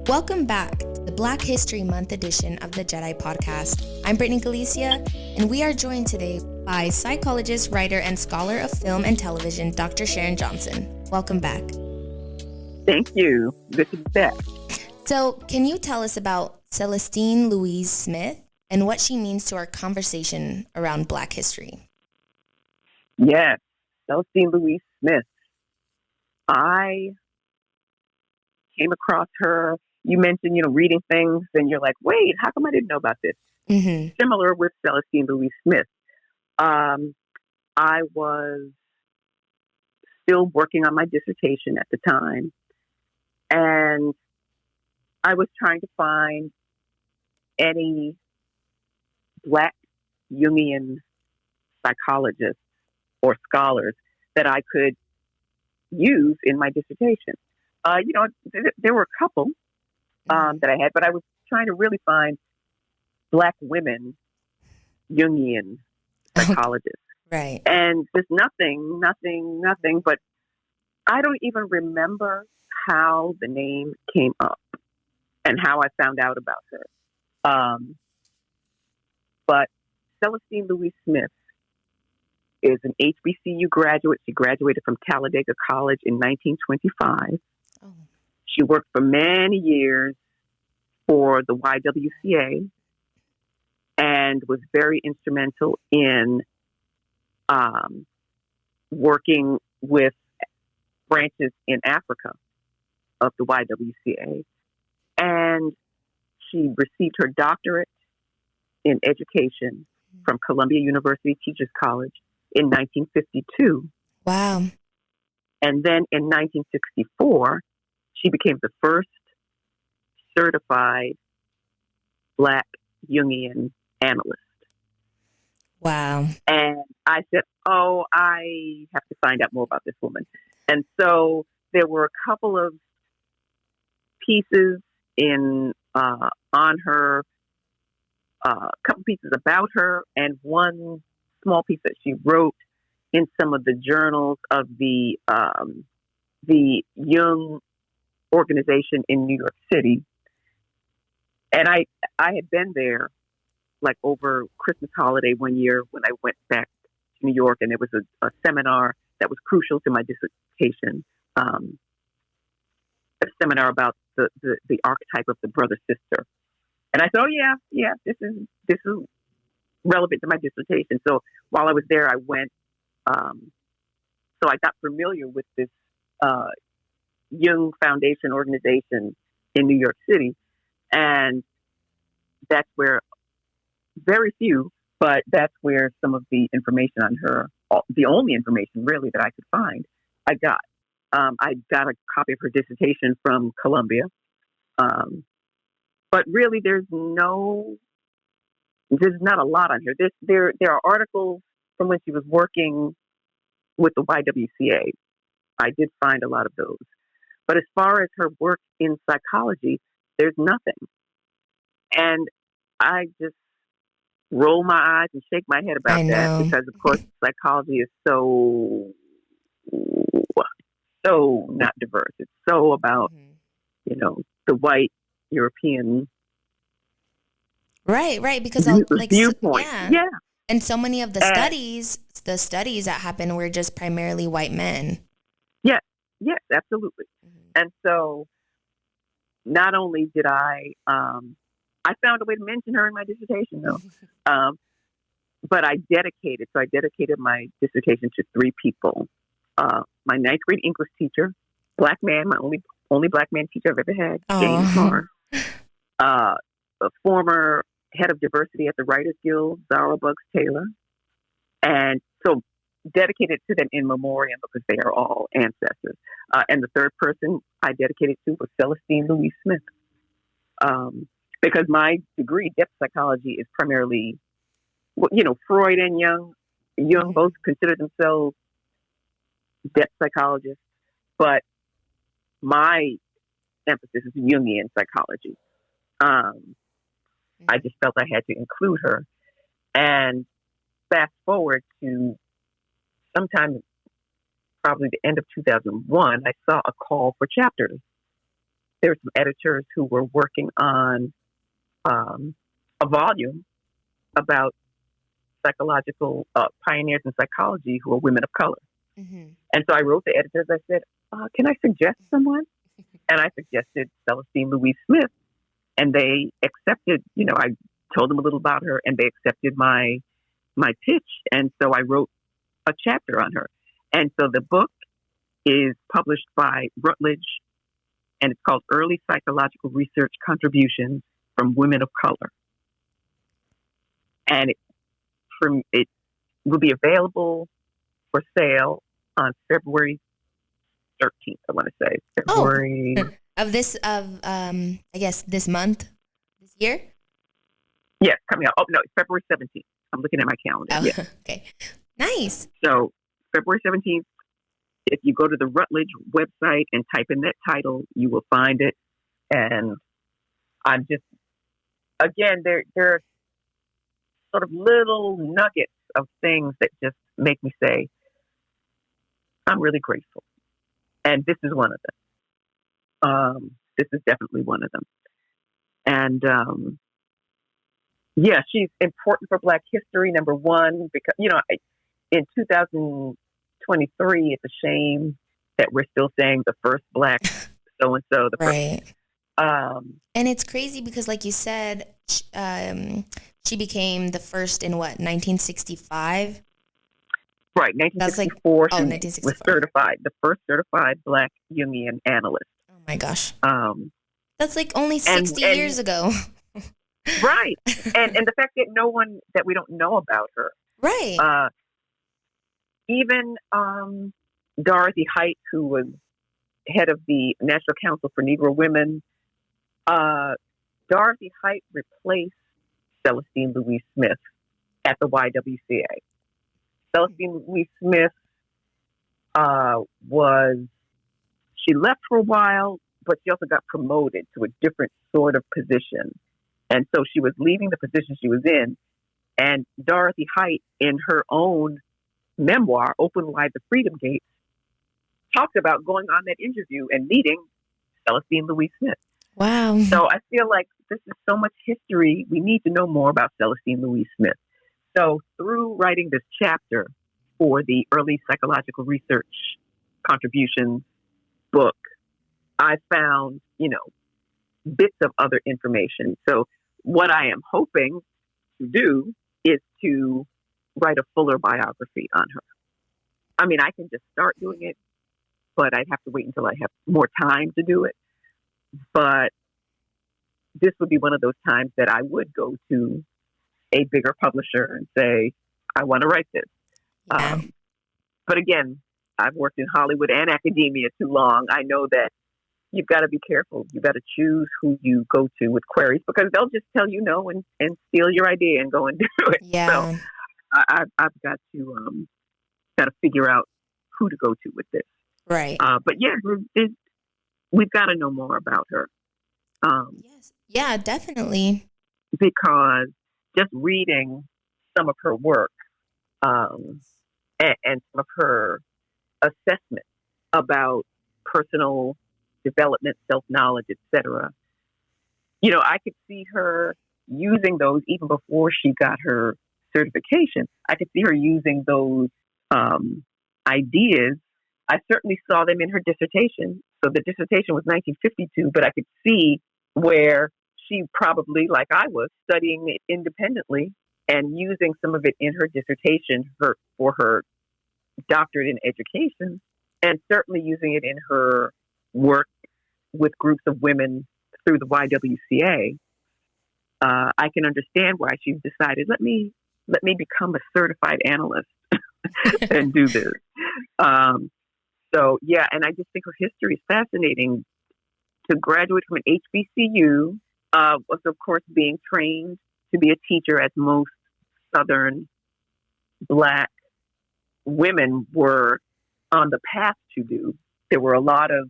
Welcome back to the Black History Month edition of the JEDI Podcast. I'm Britney Galicia, and we are joined today by psychologist, writer, and scholar of film and television, Dr. Sharon Johnson. Welcome back. Thank you. This is Beth. So, can you tell us about Celestine Louise Smith and what she means to our conversation around Black history? Yes, Celestine Louise Smith. I came across her. You mentioned, reading things, and you're like, wait, how come I didn't know about this? Mm-hmm. Similar with Celestine Louise Smith. I was still working on my dissertation at the time, and I was trying to find any Black Jungian psychologists or scholars that I could use in my dissertation. There were a couple that I had, but I was trying to really find Black women Jungian psychologists. Right. And just nothing, but I don't even remember how the name came up and how I found out about her. But Celestine Louise Smith is an HBCU graduate. She graduated from Talladega College in 1925. Oh. She worked for many years for the YWCA and was very instrumental in working with branches in Africa of the YWCA. And she received her doctorate in education from Columbia University Teachers College in 1952. Wow. And then in 1964, she became the first certified Black Jungian analyst. Wow. And I said, I have to find out more about this woman. And so there were a couple of pieces on her, a couple pieces about her, and one small piece that she wrote in some of the journals of the Jung organization in New York City. And I had been there like over Christmas holiday one year when I went back to New York, and there was a seminar that was crucial to my dissertation, a seminar about the archetype of the brother-sister. And I thought, this is relevant to my dissertation. So while I was there, I went, so I got familiar with this Jung Foundation organization in New York City. And that's where that's where some of the information on her, the only information really that I could find, I got. I got a copy of her dissertation from Columbia. But really there's not a lot on her. There are articles from when she was working with the YWCA. I did find a lot of those. But as far as her work in psychology, there's nothing. And I just roll my eyes and shake my head about that because, of course, psychology is so not diverse. It's so about, the white European right, because viewpoint. Yeah. And so many of the studies that happen were just primarily white men. Yes, absolutely. Mm-hmm. And so not only did I found a way to mention her in my dissertation though, but I dedicated my dissertation to three people. My ninth grade English teacher, Black man, my only Black man teacher I've ever had, James Marr. A former head of diversity at the Writers Guild, Zara Bugs Taylor. And so dedicated to them in memoriam because they are all ancestors. And the third person I dedicated to was Celestine Louise Smith. Because my degree, depth psychology, is primarily, Freud and Jung both consider themselves depth psychologists, but my emphasis is Jungian psychology. I just felt I had to include her. And fast forward to sometime probably the end of 2001, I saw a call for chapters. There were some editors who were working on a volume about psychological pioneers in psychology who are women of color. Mm-hmm. And so I wrote the editors. I said, can I suggest someone? And I suggested Celestine Louise Smith. And they accepted, I told them a little about her, and they accepted my pitch. And so I wrote a chapter on her. And so the book is published by Routledge, and it's called Early Psychological Research Contributions from Women of Color. And it will be available for sale on February 13th, I want to say. February... I guess this month, this year? Yes, coming out. Oh, no, it's February 17th. I'm looking at my calendar. Oh, yes. Okay. Nice. So February 17th, if you go to the Routledge website and type in that title, you will find it. And I'm just, again, there are sort of little nuggets of things that just make me say, I'm really grateful. And this is one of them. This is definitely one of them. And, she's important for Black history, number one, because, in 2023, it's a shame that we're still saying the first Black so-and-so. Right. And it's crazy because, like you said, she became the first in 1965? Right, 1964. She 1964. Was certified, the first certified Black Jungian analyst. Oh my gosh. That's like only 60 years ago. Right. And the fact that we don't know about her. Right. Even Dorothy Height, who was head of the National Council for Negro Women, Dorothy Height replaced Celestine Louise Smith at the YWCA. Celestine Louise Smith she left for a while, but she also got promoted to a different sort of position. And so she was leaving the position she was in. And Dorothy Height, in her own memoir, Open Wide the Freedom Gates, talks about going on that interview and meeting Celestine Louise Smith. Wow. So I feel like this is so much history. We need to know more about Celestine Louise Smith. So through writing this chapter for the Early Psychological Research Contributions book, I found, bits of other information. So what I am hoping to do is to write a fuller biography on her. I mean, I can just start doing it, but I'd have to wait until I have more time to do it. But this would be one of those times that I would go to a bigger publisher and say, I want to write this. Yeah. But again, I've worked in Hollywood and academia too long. I know that you've got to be careful. You've got to choose who you go to with queries, because they'll just tell you no and steal your idea and go and do it. Yeah. So I've got to figure out who to go to with this. Right. But yeah, we've got to know more about her. Yes. Yeah, definitely. Because just reading some of her work and some of her assessment about personal development, self-knowledge, etc. I could see her using those even before she got her certification. I could see her using those ideas. I certainly saw them in her dissertation. So the dissertation was 1952, but I could see where she probably, like I was, studying it independently and using some of it in her dissertation for her doctorate in education, and certainly using it in her work with groups of women through the YWCA. I can understand why she's decided, let me become a certified analyst and do this. So yeah, and I just think her history is fascinating. To graduate from an HBCU was, of course, being trained to be a teacher, as most Southern Black women were on the path to do. There were a lot of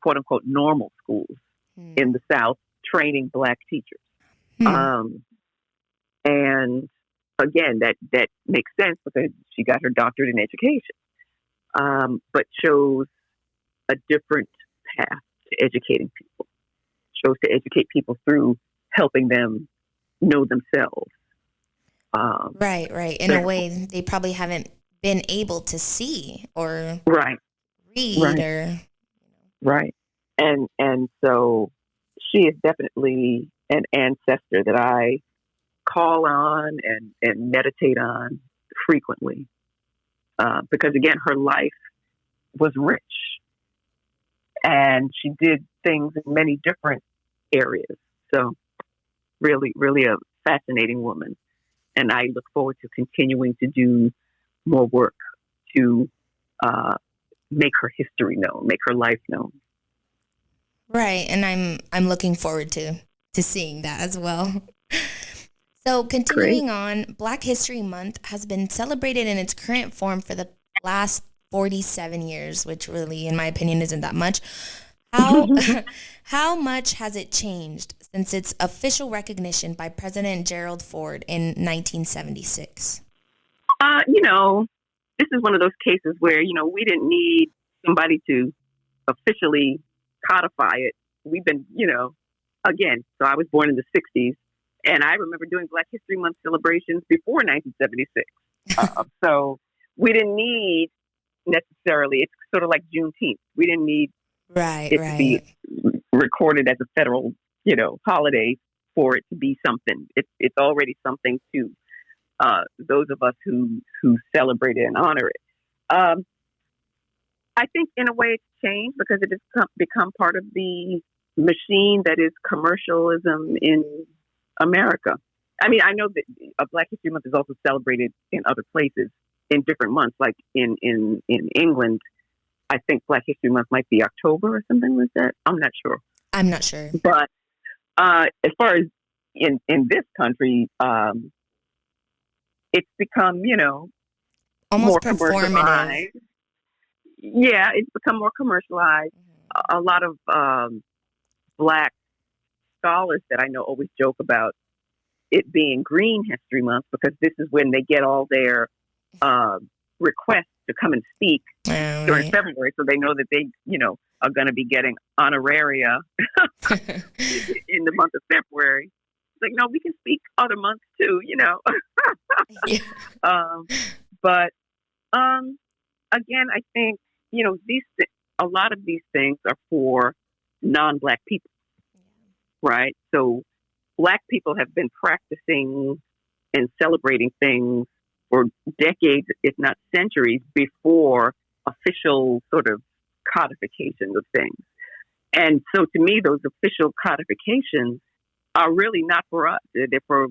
quote unquote normal schools in the South training Black teachers. And again, that makes sense because she got her doctorate in education, but chose a different path to educating people. Chose to educate people through helping them know themselves. Right. In a way they probably haven't been able to see or read or and so she is definitely an ancestor that I call on and meditate on frequently, because again, her life was rich and she did things in many different areas. So really a fascinating woman. And I look forward to continuing to do more work to make her history known, make her life known. Right, and I'm looking forward to seeing that as well. So continuing on, Black History Month has been celebrated in its current form for the last 47 years, which really, in my opinion, isn't that much. How much has it changed since its official recognition by President Gerald Ford in 1976? This is one of those cases where, we didn't need somebody to officially codify it. We've been, again, so I was born in the 60s, and I remember doing Black History Month celebrations before 1976. So we didn't need necessarily, it's sort of like Juneteenth. We didn't need to be recorded as a federal, holiday for it to be something. It's already something to those of us who celebrate it and honor it. I think in a way it's changed because it has become part of the machine that is commercialism in America. I mean, I know that Black History Month is also celebrated in other places in different months, like in England. I think Black History Month might be October or something like that. I'm not sure. But as far as in this country, it's become, almost more performative. Yeah, it's become more commercialized. A lot of Black scholars that I know always joke about it being Green History Month because this is when they get all their requests to come and speak during February, so they know that they, are going to be getting honoraria in the month of February. It's like, no, we can speak other months too, Yeah. But again, I think a lot of these things are for non-Black people, right? So Black people have been practicing and celebrating things for decades, if not centuries, before official sort of codification of things. And so to me, those official codifications are really not for us. They're for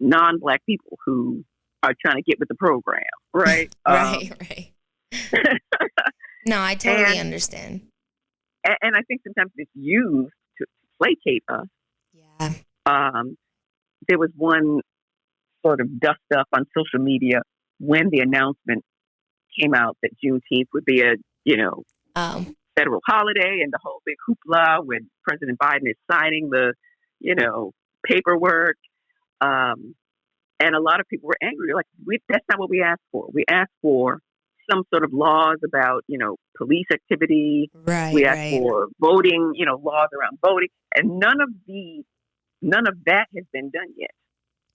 non-Black people who are trying to get with the program, right? Right. No, I totally understand. And I think sometimes it's used to placate us. Yeah. There was one sort of dust up on social media when the announcement came out that Juneteenth would be a, federal holiday, and the whole big hoopla when President Biden is signing the, paperwork. And a lot of people were angry. Like, that's not what we asked for. We asked for some sort of laws about, police activity. Right. We asked for voting, laws around voting. And none of that has been done yet.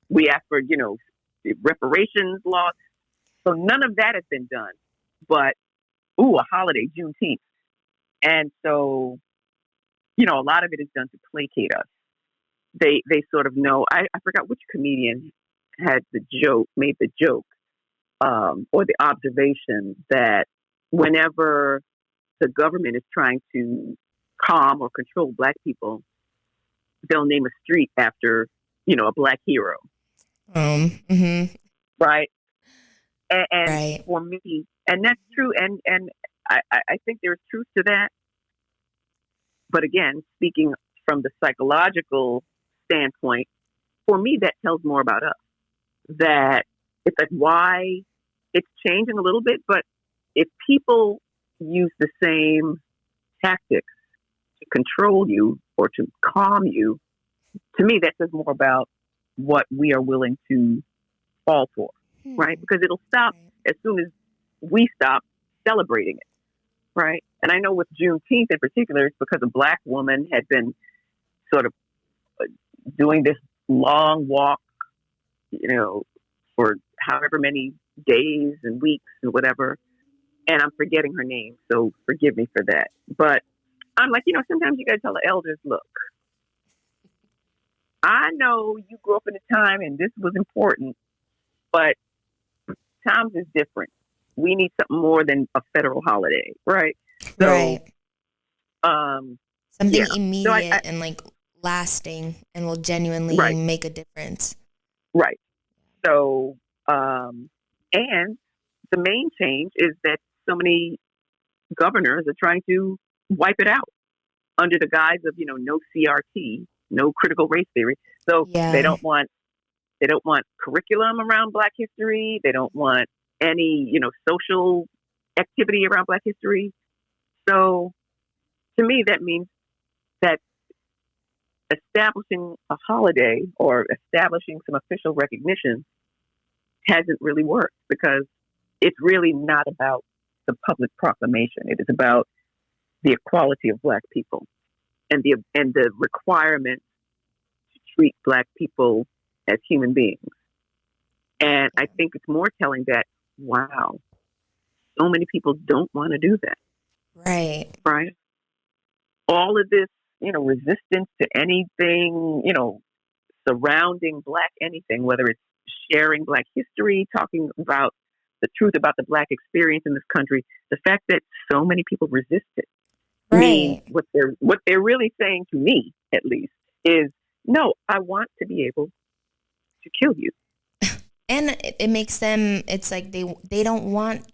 We asked for, reparations laws. So none of that has been done. But, a holiday, Juneteenth. And so, a lot of it is done to placate us. They sort of know. I forgot which comedian made the joke, or the observation that whenever the government is trying to calm or control Black people, they'll name a street after, a Black hero. Mm-hmm. Right. And right. For me, and that's true. And I think there's truth to that. But again, speaking from the psychological standpoint, for me, that tells more about us. That it's like why it's changing a little bit, but if people use the same tactics to control you or to calm you, to me, that says more about what we are willing to all for, right? Because it'll stop as soon as we stop celebrating it, right? And I know with Juneteenth in particular, it's because a Black woman had been sort of doing this long walk, for however many days and weeks and whatever. And I'm forgetting her name, so forgive me for that. But I'm like, sometimes you got to tell the elders, look, I know you grew up in a time and this was important, but times is different. We need something more than a federal holiday, right? So, right. Something immediate so and like lasting and will genuinely make a difference. Right. So, and the main change is that so many governors are trying to wipe it out under the guise of, no CRT, no critical race theory. So they don't want curriculum around Black history. They don't want any, social activity around Black history. So to me, that means that establishing a holiday or establishing some official recognition hasn't really worked, because it's really not about the public proclamation. It is about the equality of Black people and the requirement to treat Black people as human beings. And I think it's more telling that, wow, so many people don't want to do that. Right. Right. All of this, resistance to anything, surrounding Black anything, whether it's sharing Black history, talking about the truth about the Black experience in this country, the fact that so many people resist it means what they're really saying to me, at least, is, no, I want to be able to kill you. And it makes them, it's like they don't want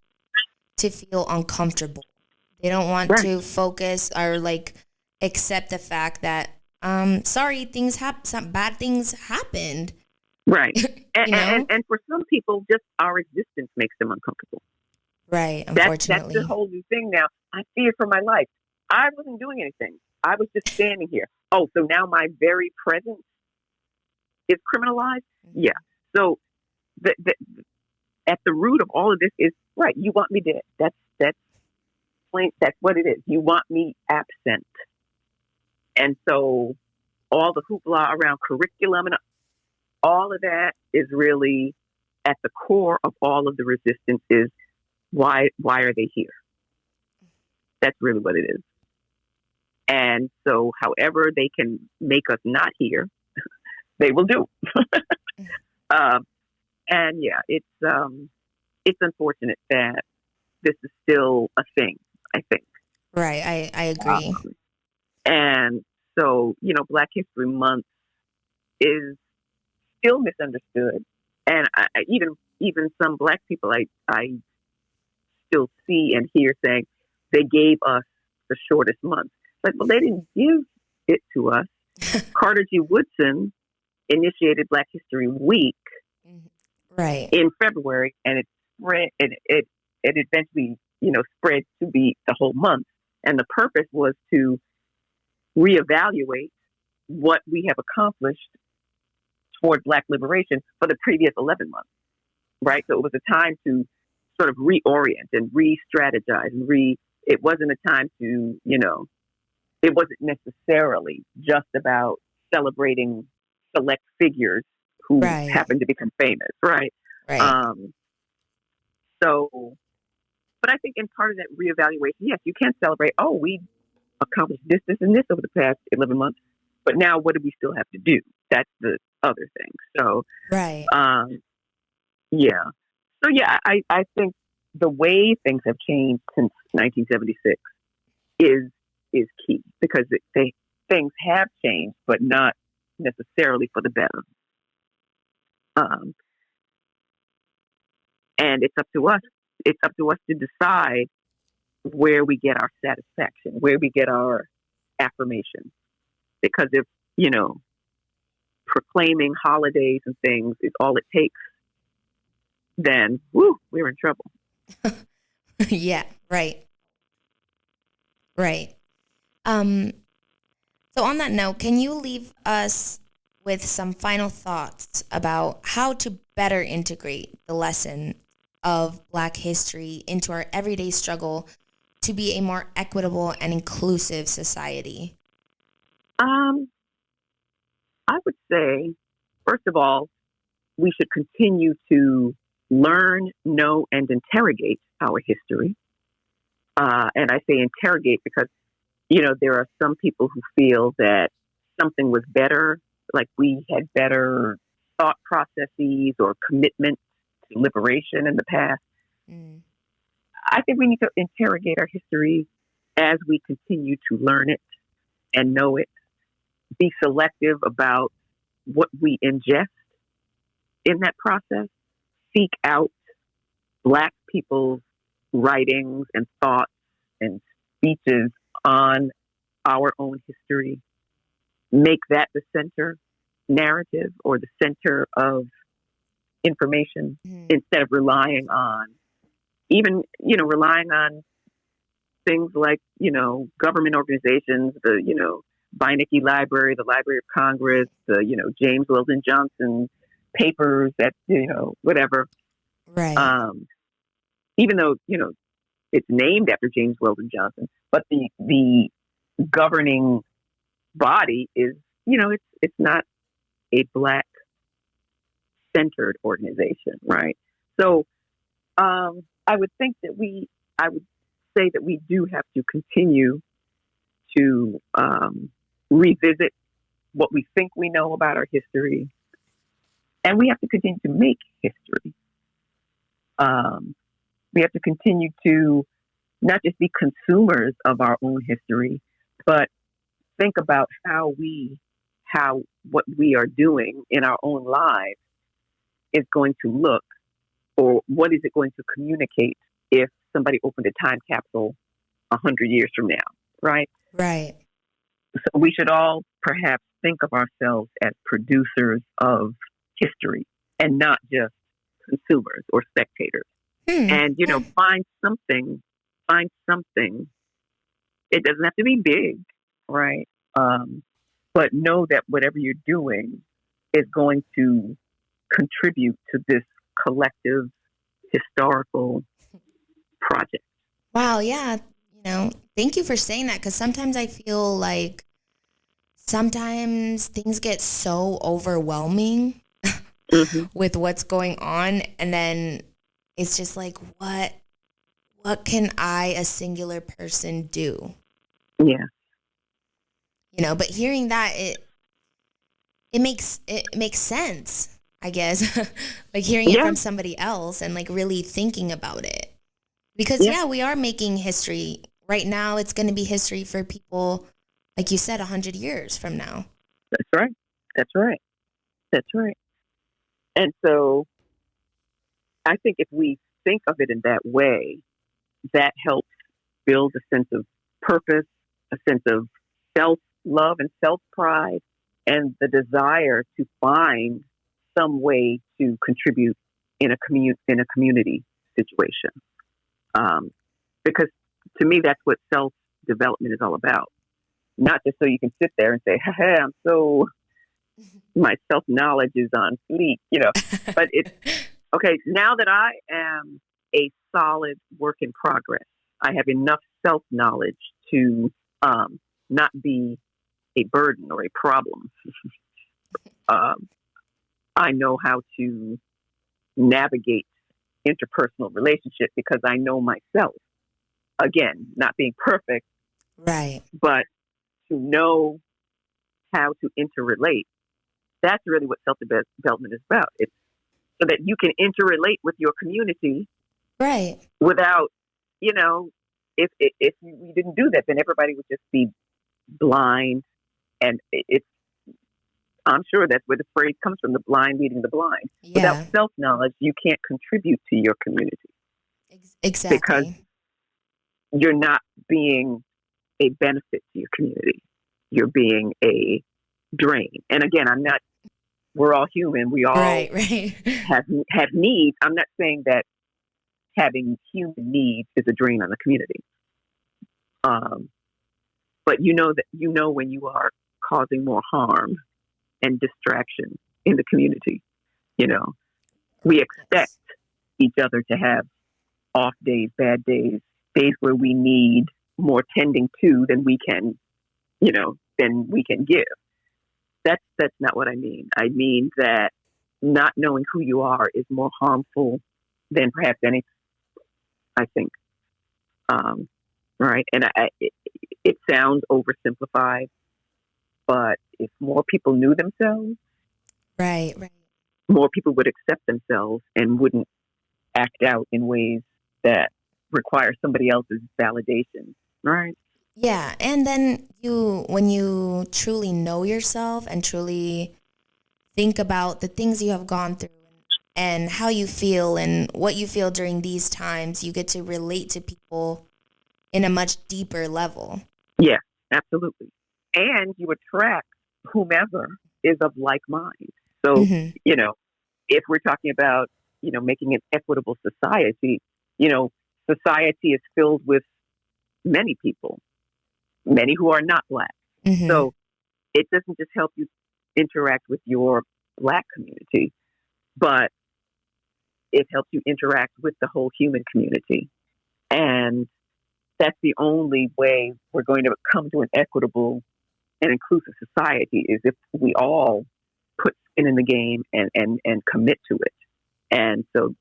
to feel uncomfortable. They don't want to focus or like accept the fact that, sorry, some bad things happened. Right. And for some people, just our existence makes them uncomfortable. Right. Unfortunately. That's the whole new thing now. I fear for my life. I wasn't doing anything. I was just standing here. Oh, so now my very presence is criminalized? Mm-hmm. Yeah. So at the root of all of this is, right, you want me dead. That's plain. That's what it is. You want me absent. And so all the hoopla around curriculum and all of that is really at the core of all of the resistance is why are they here? That's really what it is. And so however they can make us not here, they will do. And yeah, it's unfortunate that this is still a thing, I think. Right. I agree. And so, Black History Month is still misunderstood. And even some Black people I still see and hear saying they gave us the shortest month. Like, well, they didn't give it to us. Carter G. Woodson initiated Black History Week in February, and it spread. It eventually, spread to be the whole month. And the purpose was to reevaluate what we have accomplished toward Black liberation for the previous 11 months, right? So it was a time to sort of reorient and re-strategize and it wasn't a time to, it wasn't necessarily just about celebrating select figures who happened to become famous, right? So, but I think in part of that reevaluation, yes, you can celebrate, oh, we accomplished this, and this over the past 11 months, but now what do we still have to do? That's the other thing. So, yeah. So, yeah, I think the way things have changed since 1976 is key, because things have changed, but not necessarily for the better. And it's up to us. It's up to us to decide where we get our satisfaction, where we get our affirmation. Because if, proclaiming holidays and things is all it takes, then, we're in trouble. Yeah, right. Right. So on that note, can you leave us with some final thoughts about how to better integrate the lesson of Black history into our everyday struggle to be a more equitable and inclusive society? I would say, first of all, we should continue to learn, know, and interrogate our history. And I say interrogate because, there are some people who feel that something was better, like we had better thought processes or commitment to liberation in the past. Mm. I think we need to interrogate our history as we continue to learn it and know it. Be selective about what we ingest in that process. Seek out Black people's writings and thoughts and speeches on our own history. Make that the center narrative or the center of information instead of relying on things like, government organizations, the, Beinecke Library, the Library of Congress, the, James Weldon Johnson papers that, whatever. Right. Even though, it's named after James Weldon Johnson, but the governing body is, it's not a Black centered organization, right? So I would say that we do have to continue to revisit what we think we know about our history, and we have to continue to make history. We have to continue to not just be consumers of our own history, but think about how what we are doing in our own lives is going to look, or what is it going to communicate if somebody opened a time capsule 100 years from now, right? Right. So we should all perhaps think of ourselves as producers of history and not just consumers or spectators. And, find something. It doesn't have to be big, right? But know that whatever you're doing is going to contribute to this collective historical project. Wow. Yeah. Thank you for saying that, because sometimes I feel like sometimes things get so overwhelming with what's going on, and then it's just like, what can I, a singular person, do? Yeah. But hearing that, it makes sense, I guess. Like hearing it from somebody else and like really thinking about it. Because we are making history. Right now it's going to be history for people, like you said, 100 years from now. That's right. And so I think if we think of it in that way, that helps build a sense of purpose, a sense of self-love and self-pride, and the desire to find some way to contribute in a community situation. Because to me, that's what self-development is all about. Not just so you can sit there and say, hey, my self-knowledge is on fleek, but it's, okay, now that I am a solid work in progress, I have enough self-knowledge to not be a burden or a problem. I know how to navigate interpersonal relationships because I know myself. Again, not being perfect, right? But to know how to interrelate. That's really what self-development is about. It's so that you can interrelate with your community, right? Without, if we didn't do that, then everybody would just be blind, and I'm sure that's where the phrase comes from: the blind leading the blind. Yeah. Without self-knowledge, you can't contribute to your community. Exactly. Because you're not being a benefit to your community. You're being a drain. And again, we're all human. We all right. have needs. I'm not saying that having human needs is a drain on the community. But that when you are causing more harm and distraction in the community. You know, we expect each other to have off days, bad days, days where we need more tending to than we can, give. That's not what I mean. I mean that not knowing who you are is more harmful than perhaps any, I think. Right. And it sounds oversimplified, but if more people knew themselves, right, more people would accept themselves and wouldn't act out in ways that require somebody else's validation. Right. Yeah. And then when you truly know yourself and truly think about the things you have gone through and how you feel and what you feel during these times, you get to relate to people in a much deeper level. Yeah, absolutely. And you attract whomever is of like mind. So, if we're talking about, making an equitable society, society is filled with many people, many who are not Black. Mm-hmm. So it doesn't just help you interact with your Black community, but it helps you interact with the whole human community. And that's the only way we're going to come to an equitable and inclusive society is if we all put skin in the game and commit to it. And so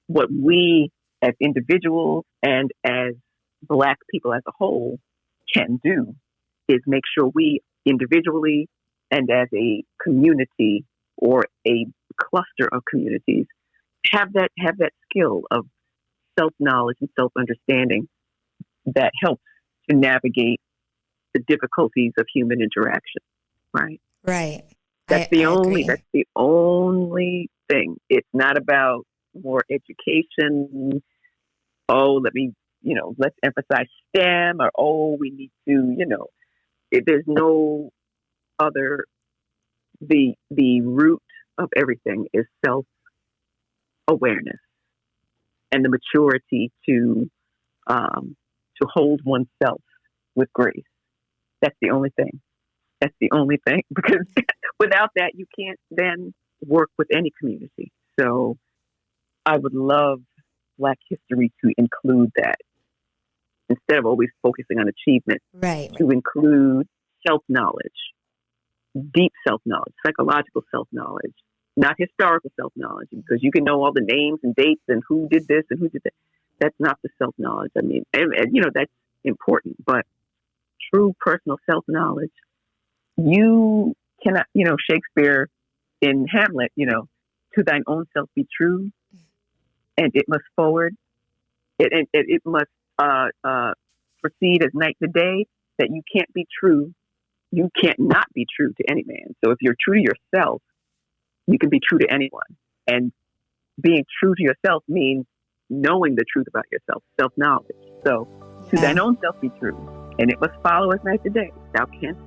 what we as individuals and as Black people as a whole can do is make sure we individually and as a community or a cluster of communities have that skill of self-knowledge and self-understanding that helps to navigate the difficulties of human interaction. Right. Right. That's the only thing. It's not about more education. Oh, let's emphasize STEM or, we need to, there's no other, the root of everything is self-awareness and the maturity to hold oneself with grace. That's the only thing. Because without that, you can't then work with any community. So I would love Black history to include that instead of always focusing on achievement, right? To include self-knowledge, deep self-knowledge, psychological self-knowledge, not historical self-knowledge, because you can know all the names and dates and who did this and who did that. That's not the self-knowledge. I mean, and that's important, but true personal self-knowledge, you cannot, Shakespeare in Hamlet, to thine own self be true, and it must forward, it must proceed as night to day, that you can't be true. You can't not be true to any man. So if you're true to yourself, you can be true to anyone. And being true to yourself means knowing the truth about yourself, self-knowledge. So to thine own self be true, and it must follow as night to day. Thou canst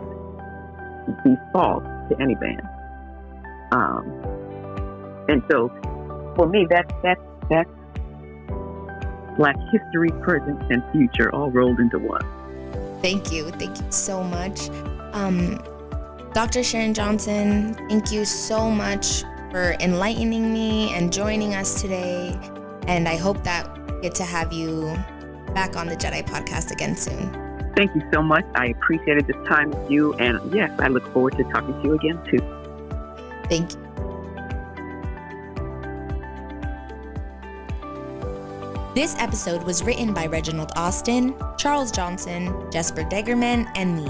be false to any man. And so for me, that's Black history, present, and future all rolled into one. Thank you so much. Dr. Sharon Johnson, thank you so much for enlightening me and joining us today. And I hope that we get to have you back on the JEDI Podcast again soon. Thank you so much. I appreciated this time with you. And yes, I look forward to talking to you again too. Thank you. This episode was written by Reginald Austin, Charles Johnson, Jesper Degerman, and me.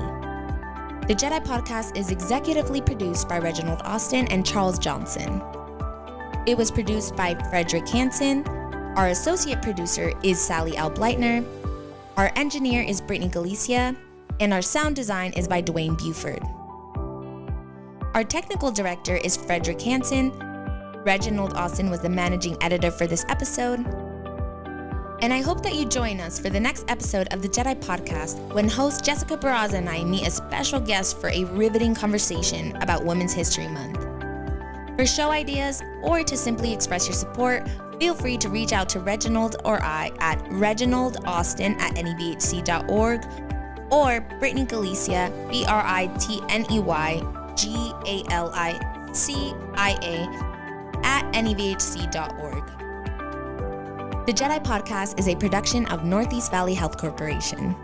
The JEDI Podcast is executively produced by Reginald Austin and Charles Johnson. It was produced by Frederick Hansen. Our associate producer is Sally L. Bleitner. Our engineer is Britney Galicia. And our sound design is by Dwayne Buford. Our technical director is Frederick Hansen. Reginald Austin was the managing editor for this episode. And I hope that you join us for the next episode of the JEDI Podcast when host Jessica Barraza and I meet a special guest for a riveting conversation about Women's History Month. For show ideas or to simply express your support, feel free to reach out to Reginald or I at reginaldaustin@nebhc.org or Britney Galicia, Britney GALICIA@nevhc.org. The JEDI Podcast is a production of Northeast Valley Health Corporation.